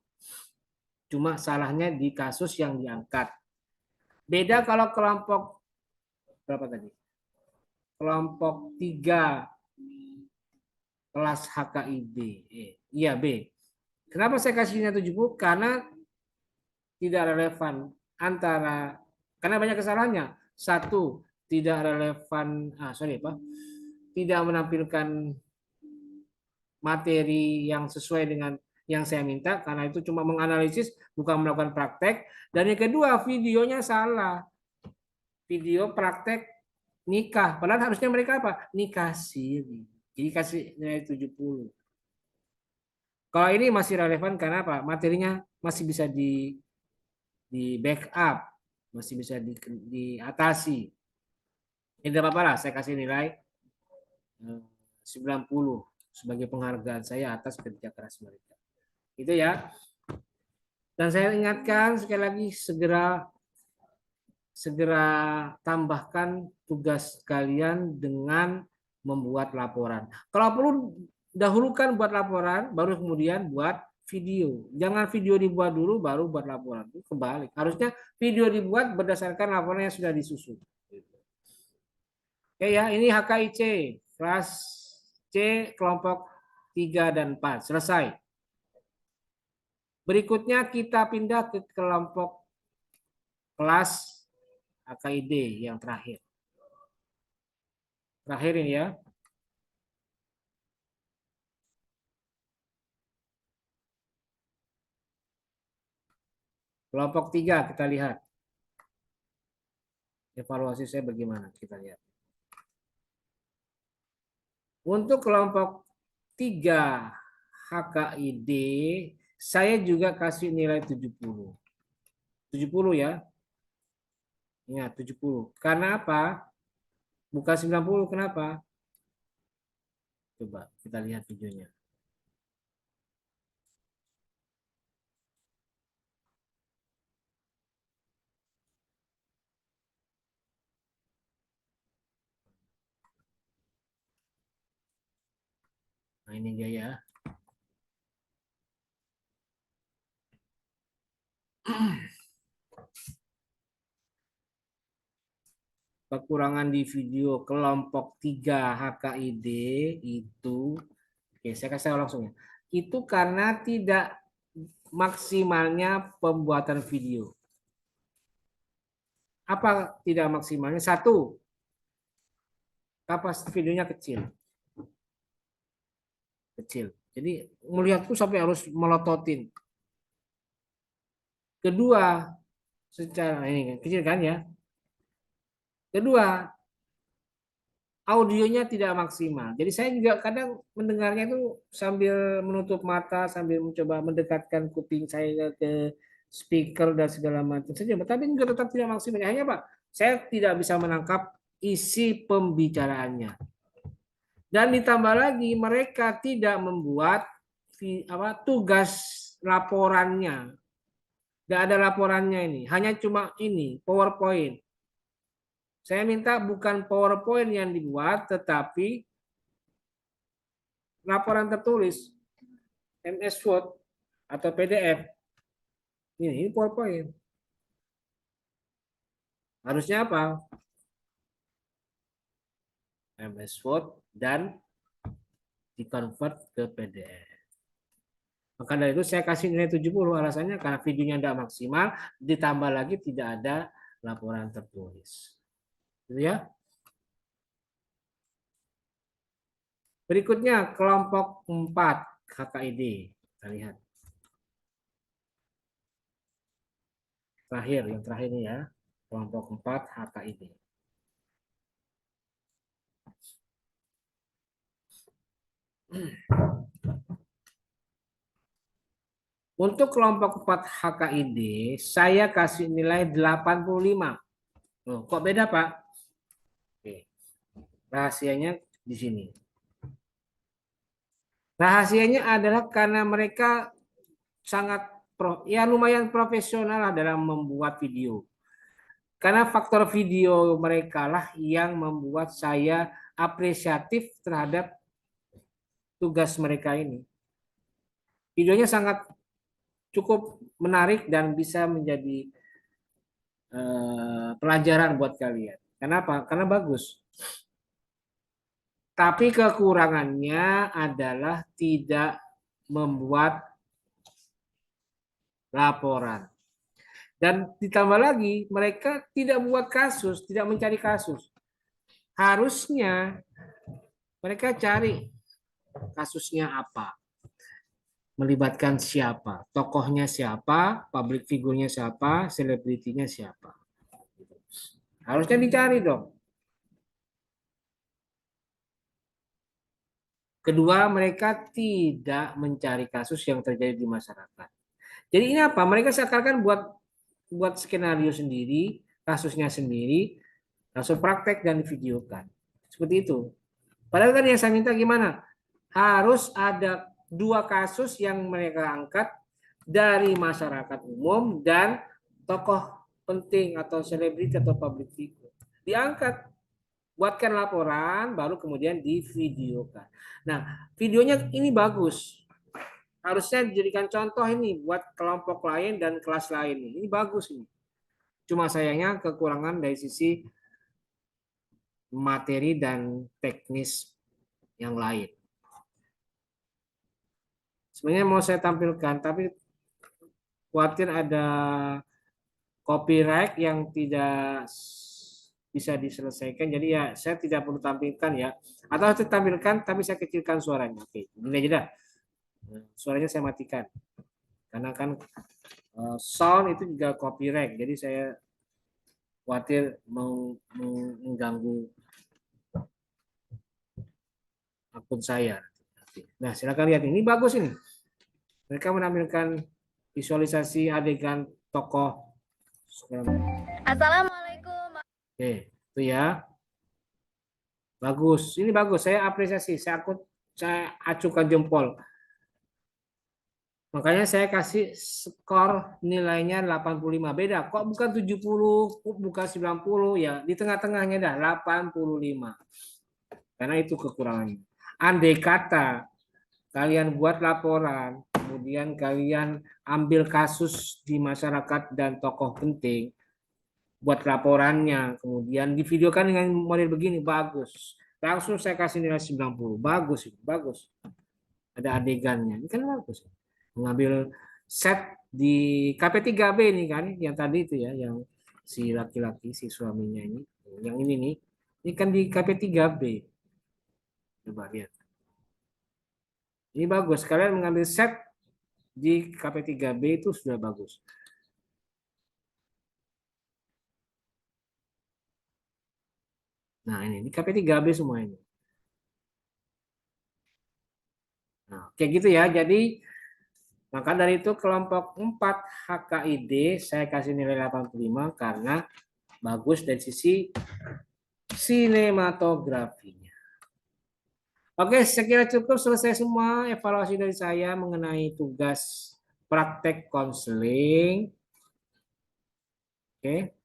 Cuma salahnya di kasus yang diangkat. Beda kalau kelompok berapa tadi? Kelompok 3 kelas HKIB. Iya B. Kenapa saya kasihnya 70? Karena tidak relevan antara, karena banyak kesalahannya. 1, tidak relevan, tidak menampilkan materi yang sesuai dengan yang saya minta, karena itu cuma menganalisis bukan melakukan praktek. Dan yang kedua, videonya salah. Video praktek nikah, padahal harusnya mereka apa? Nikah siri. Jadi kasih nilai 70. Kalau ini masih relevan karena apa? Materinya masih bisa di backup, masih bisa diatasi. Ini tidak apa-apa lah, saya kasih nilai 90 sebagai penghargaan saya atas kerja keras mereka. Itu ya. Dan saya ingatkan sekali lagi, segera tambahkan tugas kalian dengan membuat laporan. Kalau perlu dahulukan buat laporan, baru kemudian buat video. Jangan video dibuat dulu, baru buat laporan. Itu kebalik. Harusnya video dibuat berdasarkan laporan yang sudah disusun. Oke ya, ini HKIC kelas C kelompok 3 dan 4. Selesai. Berikutnya kita pindah ke kelompok kelas HKID yang terakhir. Terakhir ini ya. Kelompok 3 kita lihat. Evaluasi saya bagaimana, kita lihat. Untuk kelompok 3 HKID, saya juga kasih nilai 70. 70 ya. Ingat 70. Karena apa? Bukan 90, kenapa? Coba kita lihat videonya. Nah, ini dia ya. Kekurangan di video kelompok 3 HKID itu, oke, saya kasih tahu langsung ya. Itu karena tidak maksimalnya pembuatan video. Apa tidak maksimalnya? Satu, kapasitas videonya kecil. Kecil. Jadi melihat tuh sampai harus melototin. Kedua, secara ini kecil kan ya. Kedua, audionya tidak maksimal. Jadi saya juga kadang mendengarnya itu sambil menutup mata, sambil mencoba mendekatkan kuping saya ke speaker dan segala macam saja. Tapi juga tetap tidak maksimal. Hanya Pak, saya tidak bisa menangkap isi pembicaraannya. Dan ditambah lagi mereka tidak membuat tugas laporannya. Tidak ada laporannya ini, hanya cuma ini PowerPoint. Saya minta bukan PowerPoint yang dibuat, tetapi laporan tertulis, MS Word atau PDF. Ini PowerPoint. Harusnya apa? MS Word dan di-convert ke PDF. Maka dari itu saya kasih nilai 70, alasannya karena videonya tidak maksimal, ditambah lagi tidak ada laporan tertulis. Gitu ya. Berikutnya kelompok 4 HKID. Kita lihat. Yang terakhir ini ya. Kelompok 4 HKID. Untuk kelompok 4 HKID, saya kasih nilai 85. Oh, kok beda, Pak? Oke. Rahasianya di sini. Rahasianya adalah karena mereka sangat lumayan profesional dalam membuat video. Karena faktor video mereka lah yang membuat saya apresiatif terhadap tugas mereka ini. Videonya sangat cukup menarik dan bisa menjadi pelajaran buat kalian. Kenapa? Karena bagus. Tapi kekurangannya adalah tidak membuat laporan. Dan ditambah lagi, mereka tidak buat kasus, tidak mencari kasus. Harusnya mereka cari kasusnya apa. Melibatkan siapa, tokohnya siapa, public figurnya siapa, selebritinya siapa. Harusnya dicari dong. Kedua, mereka tidak mencari kasus yang terjadi di masyarakat. Jadi ini apa? Mereka seakan-akan buat skenario sendiri, kasusnya sendiri, langsung praktek dan divideokan. Seperti itu. Padahal kan yang saya minta gimana? Harus ada 2 kasus yang mereka angkat dari masyarakat umum dan tokoh penting atau selebriti atau public figure. Diangkat, buatkan laporan, baru kemudian divideokan. Nah, videonya ini bagus. Harusnya dijadikan contoh ini buat kelompok lain dan kelas lain. Ini bagus ini. Cuma sayangnya kekurangan dari sisi materi dan teknis yang lain. Sebenarnya mau saya tampilkan, tapi khawatir ada copyright yang tidak bisa diselesaikan. Jadi ya saya tidak perlu tampilkan ya. Atau saya tampilkan tapi saya kecilkan suaranya. Oke, ini aja dah. Suaranya saya matikan. Karena kan sound itu juga copyright. Jadi saya khawatir mengganggu akun saya. Nah, silakan lihat ini bagus ini. Mereka menampilkan visualisasi adegan tokoh. Assalamualaikum. Oke, itu ya. Bagus. Ini bagus. Saya apresiasi. Saya acukan jempol. Makanya saya kasih skor nilainya 85. Beda. Kok bukan 70, bukan 90 ya. Di tengah-tengahnya dah 85. Karena itu kekurangannya. Andai kata kalian buat laporan, kemudian kalian ambil kasus di masyarakat dan tokoh penting, buat laporannya, kemudian divideokan dengan model begini, bagus. Langsung saya kasih nilai 90. Bagus, bagus. Ada adegannya. Ini kan bagus. Mengambil set di KP3B ini kan, yang tadi itu ya, yang si laki-laki, si suaminya ini. Yang ini nih, ini kan di KP3B. Coba lihat. Ini bagus. Kalian mengambil set di KP3B itu sudah bagus. Nah, ini di KP3B semua ini. Nah, kayak gitu ya. Jadi, maka dari itu kelompok 4 HKID saya kasih nilai 85 karena bagus dari sisi sinematografinya. Oke, saya kira cukup, selesai semua evaluasi dari saya mengenai tugas praktek konseling. Oke.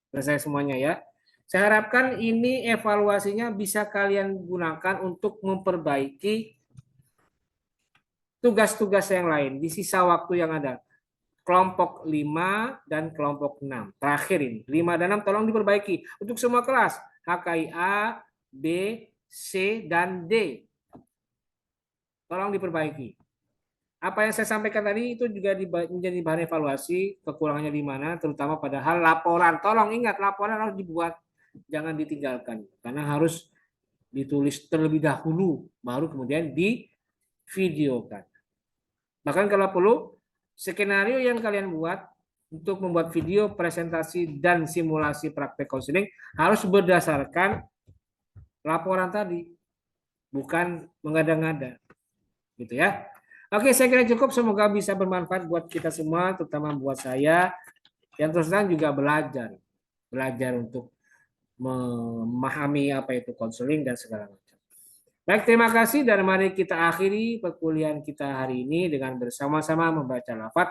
Selesai semuanya ya. Saya harapkan ini evaluasinya bisa kalian gunakan untuk memperbaiki tugas-tugas yang lain di sisa waktu yang ada. Kelompok 5 dan kelompok 6. Terakhir ini, 5 dan 6 tolong diperbaiki untuk semua kelas. HKIA, B, C, dan D. Tolong diperbaiki. Apa yang saya sampaikan tadi itu juga menjadi bahan evaluasi, kekurangannya di mana, terutama pada hal laporan. Tolong ingat, laporan harus dibuat, jangan ditinggalkan. Karena harus ditulis terlebih dahulu, baru kemudian divideokan. Bahkan kalau perlu, skenario yang kalian buat untuk membuat video presentasi dan simulasi praktek konseling harus berdasarkan laporan tadi, bukan mengada-ngada, gitu ya. Oke, saya kira cukup. Semoga bisa bermanfaat buat kita semua, terutama buat saya yang terus terang juga belajar untuk memahami apa itu konseling dan segala macam. Baik, terima kasih dan mari kita akhiri perkuliahan kita hari ini dengan bersama-sama membaca lafaz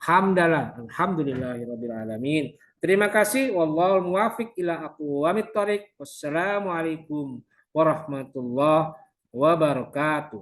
hamdalah, alhamdulillahirabbil alamin. Terima kasih. Wallahul muwaffiq ila aqwamit thoriq. Wassalamualaikum warahmatullahi wabarakatuh.